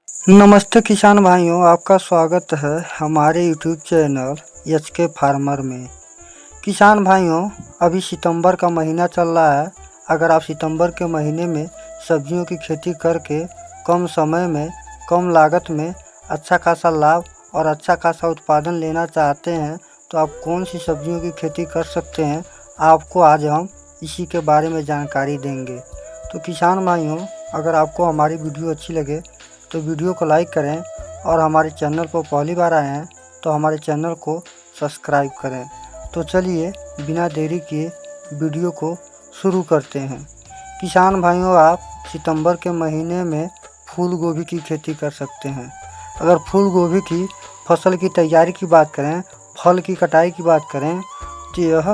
नमस्ते किसान भाइयों, आपका स्वागत है हमारे यूट्यूब चैनल एचके फार्मर में। किसान भाइयों, अभी सितंबर का महीना चल रहा है। अगर आप सितंबर के महीने में सब्जियों की खेती करके कम समय में कम लागत में अच्छा खासा लाभ और अच्छा खासा उत्पादन लेना चाहते हैं तो आप कौन सी सब्जियों की खेती कर सकते हैं, आपको आज हम इसी के बारे में जानकारी देंगे। तो किसान भाइयों, अगर आपको हमारी वीडियो अच्छी लगे तो वीडियो को लाइक करें और हमारे चैनल पर पहली बार आए हैं तो हमारे चैनल को सब्सक्राइब करें। तो चलिए बिना देरी किए वीडियो को शुरू करते हैं। किसान भाइयों, आप सितंबर के महीने में फूल गोभी की खेती कर सकते हैं। अगर फूल गोभी की फसल की तैयारी की बात करें, फल की कटाई की बात करें तो यह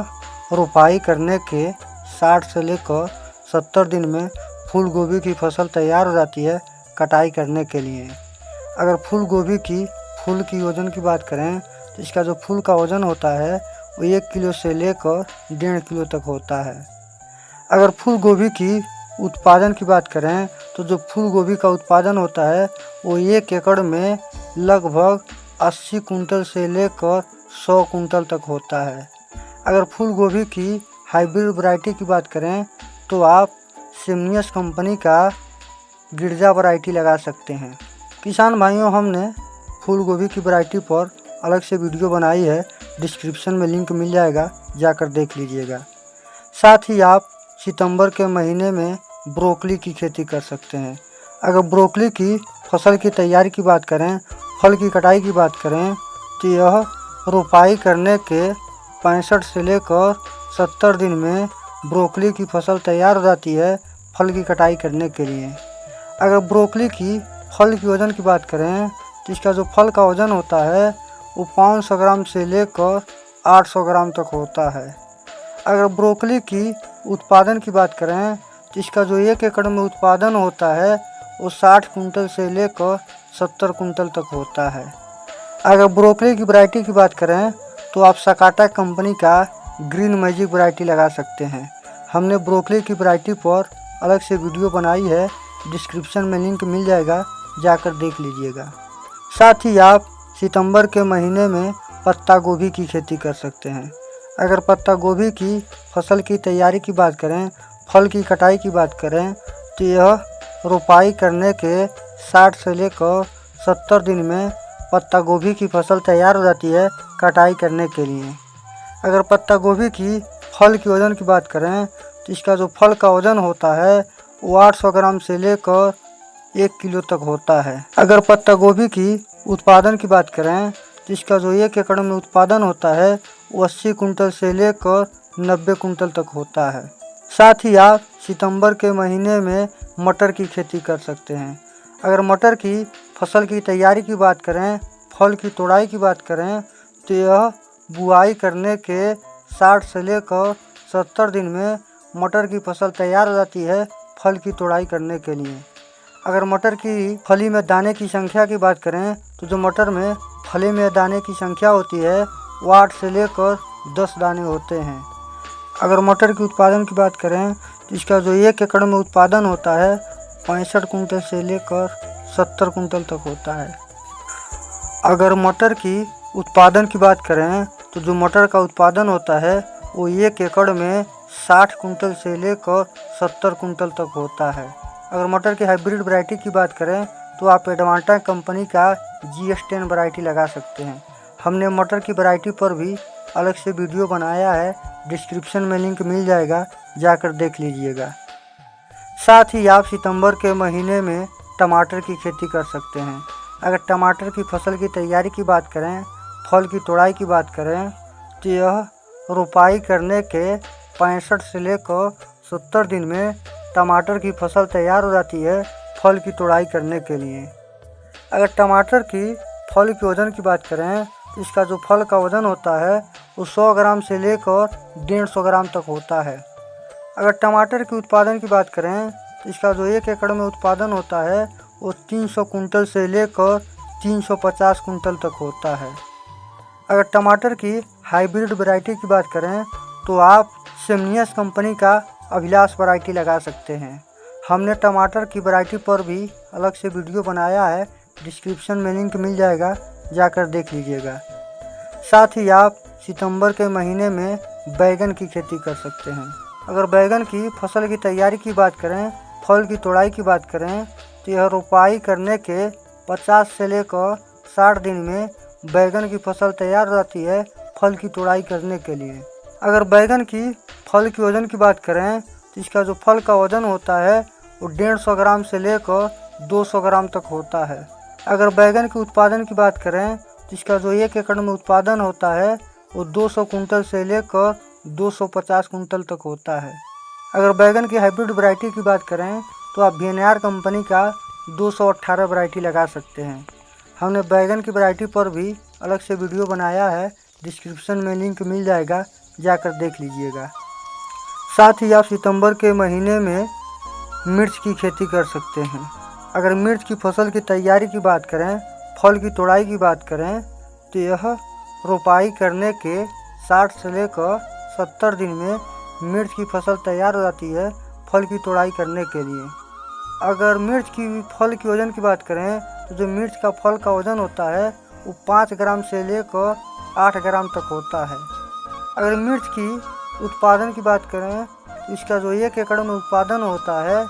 रोपाई करने के 60 से लेकर 70 दिन में फूल गोभी की फसल तैयार हो जाती है कटाई करने के लिए। अगर फूल गोभी की फूल की वज़न की बात करें तो इसका जो फूल का वज़न होता है वो 1 किलो से लेकर 1.5 किलो तक होता है। अगर फूल गोभी की उत्पादन की बात करें तो जो फूल गोभी का उत्पादन होता है वो 1 एकड़ में लगभग 80 कुंटल से लेकर 100 कुंटल तक होता है। अगर फूल गोभी की हाइब्रिड वैरायटी की बात करें तो आप सिमनियस कंपनी का गिरजा वैरायटी लगा सकते हैं। किसान भाइयों, हमने फूल गोभी की वैरायटी पर अलग से वीडियो बनाई है, डिस्क्रिप्शन में लिंक मिल जाएगा, जाकर देख लीजिएगा। साथ ही आप सितंबर के महीने में ब्रोकली की खेती कर सकते हैं। अगर ब्रोकली की फसल की तैयारी की बात करें, फल की कटाई की बात करें तो यह रोपाई करने के 65 से लेकर 70 दिन में ब्रोकली की फसल तैयार हो जाती है फल की कटाई करने के लिए। अगर ब्रोकली की फल की वज़न की बात करें तो इसका जो फल का वज़न होता है वो 500 ग्राम से लेकर 800 ग्राम तक होता है। अगर ब्रोकली की उत्पादन की बात करें तो इसका जो 1 एकड़ में उत्पादन होता है वो 60 कुंटल से लेकर 70 कुंटल तक होता है। अगर ब्रोकली की वैरायटी की बात करें तो आप सकाटा कंपनी का ग्रीन मैजिक वैरायटी लगा सकते हैं। हमने ब्रोकली की वैरायटी पर अलग से वीडियो बनाई है, डिस्क्रिप्शन में लिंक मिल जाएगा, जाकर देख लीजिएगा। साथ ही आप सितंबर के महीने में पत्ता गोभी की खेती कर सकते हैं। अगर पत्ता गोभी की फसल की तैयारी की बात करें, फल की कटाई की बात करें तो यह रोपाई करने के 60 से लेकर 70 दिन में पत्ता गोभी की फसल तैयार हो जाती है कटाई करने के लिए। अगर पत्ता गोभी की फल की वज़न की बात करें तो इसका जो फल का वज़न होता है वो 800 ग्राम से लेकर 1 किलो तक होता है। अगर पत्ता गोभी की उत्पादन की बात करें तो इसका जो 1 एकड़ में उत्पादन होता है वो 80 कुंटल से लेकर 90 कुंटल तक होता है। साथ ही आप सितंबर के महीने में मटर की खेती कर सकते हैं। अगर मटर की फसल की तैयारी की बात करें, फल की तोड़ाई की बात करें तो यह बुआई करने के 60 से लेकर 70 दिन में मटर की फसल तैयार हो जाती है फल की तोड़ाई करने के लिए। अगर मटर की फली में दाने की संख्या की बात करें तो जो मटर में फली में दाने की संख्या होती है वो 8 से लेकर 10 दाने होते हैं। अगर मटर की उत्पादन की बात करें तो इसका जो 1 एकड़ में उत्पादन होता है 65 कुंटल से लेकर 70 कुंटल तक होता है। अगर मटर की उत्पादन की बात करें तो जो मटर का उत्पादन होता है वो 1 एकड़ में 60 कुंटल से लेकर 70 कुंटल तक होता है। अगर मटर की हाइब्रिड वैरायटी की बात करें तो आप एडवांटा कंपनी का GS10 वैरायटी लगा सकते हैं। हमने मटर की वैरायटी पर भी अलग से वीडियो बनाया है, डिस्क्रिप्शन में लिंक मिल जाएगा, जाकर देख लीजिएगा। साथ ही आप सितंबर के महीने में टमाटर की खेती कर सकते हैं। अगर टमाटर की फसल की तैयारी की बात करें, फल की तोड़ाई की बात करें तो यह रोपाई करने के 65 से लेकर 70 दिन में टमाटर की फसल तैयार हो जाती है फल की तोड़ाई करने के लिए। अगर टमाटर की फल की वज़न की बात करें तो इसका जो फल का वज़न होता है वो 100 ग्राम से लेकर 150 ग्राम तक होता है। अगर टमाटर की उत्पादन की बात करें तो इसका जो 1 एकड़ में उत्पादन होता है वो 300 कुंटल से लेकर 350 कुंटल तक होता है। अगर टमाटर की हाइब्रिड वैरायटी की बात करें तो आप सिमनियस कंपनी का अभिलाष वैरायटी लगा सकते हैं। हमने टमाटर की वैरायटी पर भी अलग से वीडियो बनाया है, डिस्क्रिप्शन में लिंक मिल जाएगा, जाकर देख लीजिएगा। साथ ही आप सितंबर के महीने में बैगन की खेती कर सकते हैं। अगर बैगन की फसल की तैयारी की बात करें, फल की तोड़ाई की बात करें, तो यह रोपाई करने के 50 से लेकर 60 दिन में बैगन की फसल तैयार हो जाती है फल की तोड़ाई करने के लिए। अगर बैगन की फल की वज़न की बात करें, तो इसका जो फल का वज़न होता है वो 150 ग्राम से लेकर 200 ग्राम तक होता है। अगर बैगन के उत्पादन की बात करें, तो इसका जो 1 एकड़ में उत्पादन होता है वो 200 कुंटल से लेकर 250 कुंटल तक होता है। अगर बैगन की हाइब्रिड वैरायटी की बात करें, तो आप वीएनआर कंपनी का 218 वैरायटी लगा सकते हैं। हमने बैगन की वैरायटी पर भी अलग से वीडियो बनाया है, डिस्क्रिप्शन में लिंक मिल जाएगा, जाकर देख लीजिएगा। साथ ही आप सितंबर के महीने में मिर्च की खेती कर सकते हैं। अगर मिर्च की फसल की तैयारी की बात करें, फल की तोड़ाई की बात करें, तो यह रोपाई करने के 60 से लेकर 70 दिन में मिर्च की फसल तैयार हो जाती है फल की तोड़ाई करने के लिए। अगर मिर्च की फल की वज़न की बात करें, तो जो मिर्च का फल का वज़न होता है वो 5 ग्राम से लेकर 8 ग्राम तक होता है। अगर मिर्च की उत्पादन की बात करें, तो इसका जो 1 एकड़ में उत्पादन होता है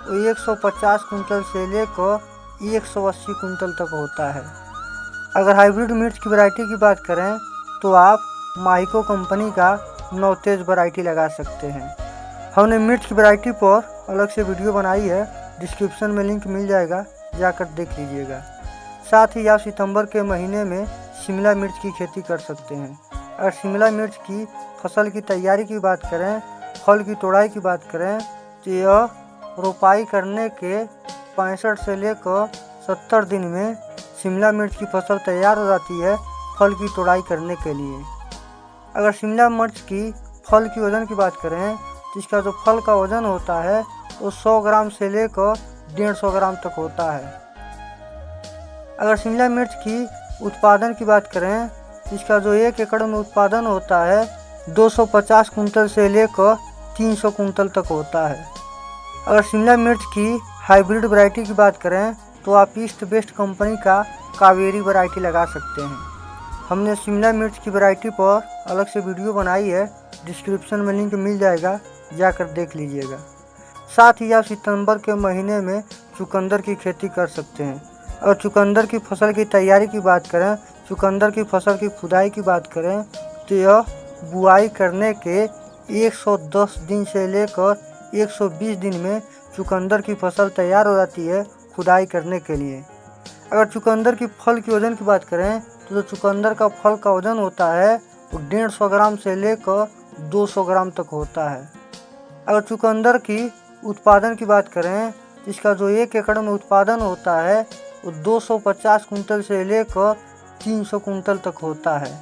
वो 150 कुंटल से लेकर 180 कुंटल तक होता है। अगर हाइब्रिड मिर्च की वैरायटी की बात करें, तो आप माइको कंपनी का नवतेज वैरायटी लगा सकते हैं। हमने मिर्च की वैरायटी पर अलग से वीडियो बनाई है, डिस्क्रिप्शन में लिंक मिल जाएगा, जाकर देख लीजिएगा। साथ ही आप सितंबर के महीने में शिमला मिर्च की खेती कर सकते हैं। अगर शिमला मिर्च की फसल की तैयारी की बात करें, फल की तोड़ाई की बात करें, तो यह रोपाई करने के 65 से लेकर 70 दिन में शिमला मिर्च की फसल तैयार हो जाती है फल की तोड़ाई करने के लिए। अगर शिमला मिर्च की फल की वज़न की बात करें, तो इसका जो फल का वज़न होता है वो 100 ग्राम से लेकर 150 ग्राम तक होता है। अगर शिमला मिर्च की उत्पादन की बात करें, तो इसका जो 1 एकड़ में उत्पादन होता है 250 कुंटल से लेकर 300 कुंटल तक होता है। अगर शिमला मिर्च की हाइब्रिड वैरायटी की बात करें, तो आप ईस्ट वेस्ट कंपनी का कावेरी वैरायटी लगा सकते हैं। हमने शिमला मिर्च की वैरायटी पर अलग से वीडियो बनाई है, डिस्क्रिप्शन में लिंक मिल जाएगा, जाकर देख लीजिएगा। साथ ही आप सितंबर के महीने में चुकंदर की खेती कर सकते हैं। अगर चुकंदर की फसल की तैयारी की बात करें, चुकंदर की फसल की खुदाई की बात करें, तो यह बुआई करने के 110 दिन से लेकर 120 दिन में चुकंदर की फसल तैयार हो जाती है खुदाई करने के लिए। अगर चुकंदर की फल की वज़न की बात करें, तो जो चुकंदर का फल का वज़न होता है वो 150 ग्राम से लेकर 200 ग्राम तक होता है। अगर चुकंदर की उत्पादन की बात करें, तो इसका जो 1 एकड़ में उत्पादन होता है वो 250 कुंटल से लेकर 300 कुंटल तक होता है।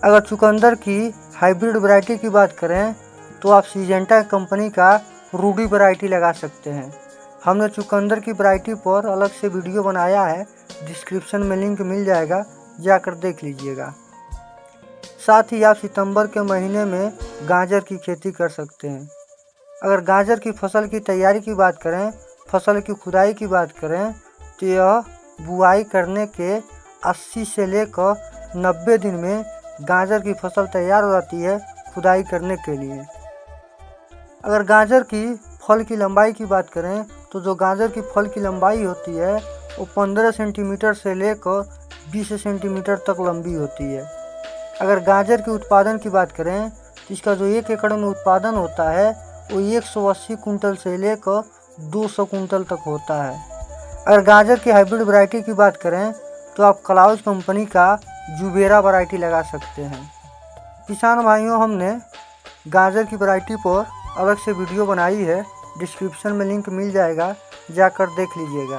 अगर चुकंदर की हाइब्रिड वैरायटी की बात करें, तो आप सिजेंटा कंपनी का रूडी वैरायटी लगा सकते हैं। हमने चुकंदर की वैरायटी पर अलग से वीडियो बनाया है, डिस्क्रिप्शन में लिंक मिल जाएगा, जाकर देख लीजिएगा। साथ ही आप सितंबर के महीने में गाजर की खेती कर सकते हैं। अगर गाजर की फसल की तैयारी की बात करें, फसल की खुदाई की बात करें, तो यह बुआई करने के 80 से लेकर 90 दिन में गाजर की फसल तैयार हो जाती है खुदाई करने के लिए। अगर गाजर की फल की लंबाई की बात करें, तो जो गाजर की फल की लंबाई होती है वो 15 सेंटीमीटर से लेकर 20 सेंटीमीटर तक लंबी होती है। अगर गाजर के उत्पादन की बात करें, तो इसका जो 1 एकड़ में उत्पादन होता है वो 180 कुंटल से लेकर 200 कुंटल तक होता है। अगर गाजर की हाइब्रिड वैरायटी की बात करें, तो आप क्लाउज कंपनी का जुबेरा वैरायटी लगा सकते हैं। किसान भाइयों, हमने गाजर की वैरायटी पर अलग से वीडियो बनाई है, डिस्क्रिप्शन में लिंक मिल जाएगा, जाकर देख लीजिएगा।